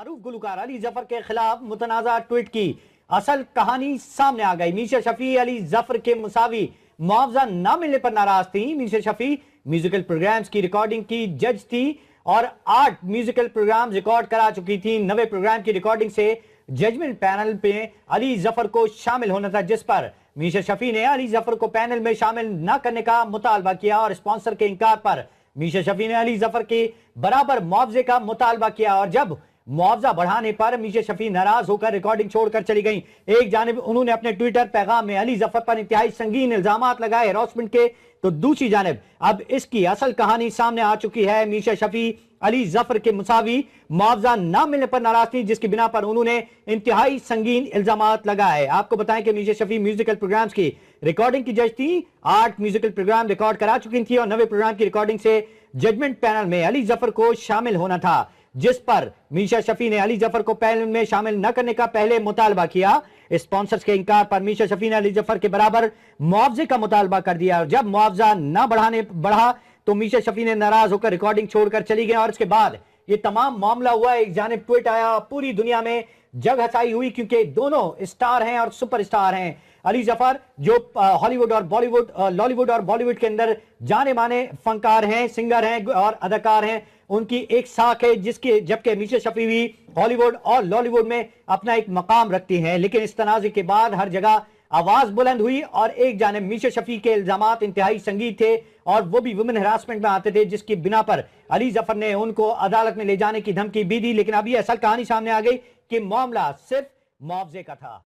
मारूफ गुलकार अली जफर के खिलाफ मुतनाज़ा ट्वीट की असल कहानी सामने आ गई। मीशा शफी अली जफर के मुसावी मुआवजा न मिलने पर नाराज थी। मीशा शफी म्यूजिकल प्रोग्राम्स की रिकॉर्डिंग की जज थी और 8 म्यूजिकल प्रोग्राम रिकॉर्ड करा चुकी थी। 9वें प्रोग्राम की रिकॉर्डिंग से जजमेंट पैनल पे अली जफर को शामिल होना था, जिस पर मीशा शफी ने अली जफर को पैनल में शामिल न करने का मुतालबा किया और स्पॉन्सर के इनकार पर मीशा शफी ने अली जफर के बराबर मुआवजे का मुतालबा किया और जब मुआवजा बढ़ाने पर मीशा शफी नाराज होकर रिकॉर्डिंग छोड़कर चली गई। एक जानिब उन्होंने अपने ट्विटर पैगाम में अली जफर पर इंतहाई संगीन इल्जामात लगाए हैरासमेंट के, तो दूसरी जानिब अब इसकी असल कहानी सामने आ चुकी है। मीशा शफी अली जफर के मुसावी मुआवजा न मिलने पर नाराज थी, जिसकी बिना पर उन्होंने इंतहाई संगीन इल्जामात लगाए। आपको बताएं कि मीशा शफी म्यूजिकल प्रोग्राम्स की रिकॉर्डिंग की जज थी। 8 म्यूजिकल प्रोग्राम रिकॉर्ड करा चुकी थी और 9वें प्रोग्राम की रिकॉर्डिंग से जजमेंट पैनल में अली जफर को शामिल होना था, जिस पर मीशा शफी ने अली जफर को पैनल में शामिल न करने का पहले मुतालबा किया। स्पॉन्सर्स के इनकार पर मीशा शफी ने अली जफर के बराबर मुआवजे का मुतालबा कर दिया और जब मुआवजा न बढ़ा तो मीशा शफी ने नाराज होकर रिकॉर्डिंग छोड़कर चली गई और इसके बाद ये तमाम मामला हुआ। एक जानिब ट्वीट आया, पूरी दुनिया में जग हसाई हुई क्योंकि दोनों स्टार हैं और सुपरस्टार हैं। अली जफर जो हॉलीवुड और बॉलीवुड, लॉलीवुड और बॉलीवुड के अंदर जाने माने फनकार हैं, सिंगर हैं और अदाकार हैं, उनकी एक साख है जिसके जबकि मीशा शफी भी हॉलीवुड और लॉलीवुड में अपना एक मकाम रखती हैं। लेकिन इस तनाज़े के बाद हर जगह आवाज बुलंद हुई और एक जानिब मीशा शफी के इल्जामात इंतहाई संगीन थे और वो भी वुमेन हरासमेंट में आते थे, जिसकी बिना पर अली जफर ने उनको अदालत में ले जाने की धमकी भी दी। लेकिन अभी असल कहानी सामने आ गई कि मामला सिर्फ मुआवजे का था।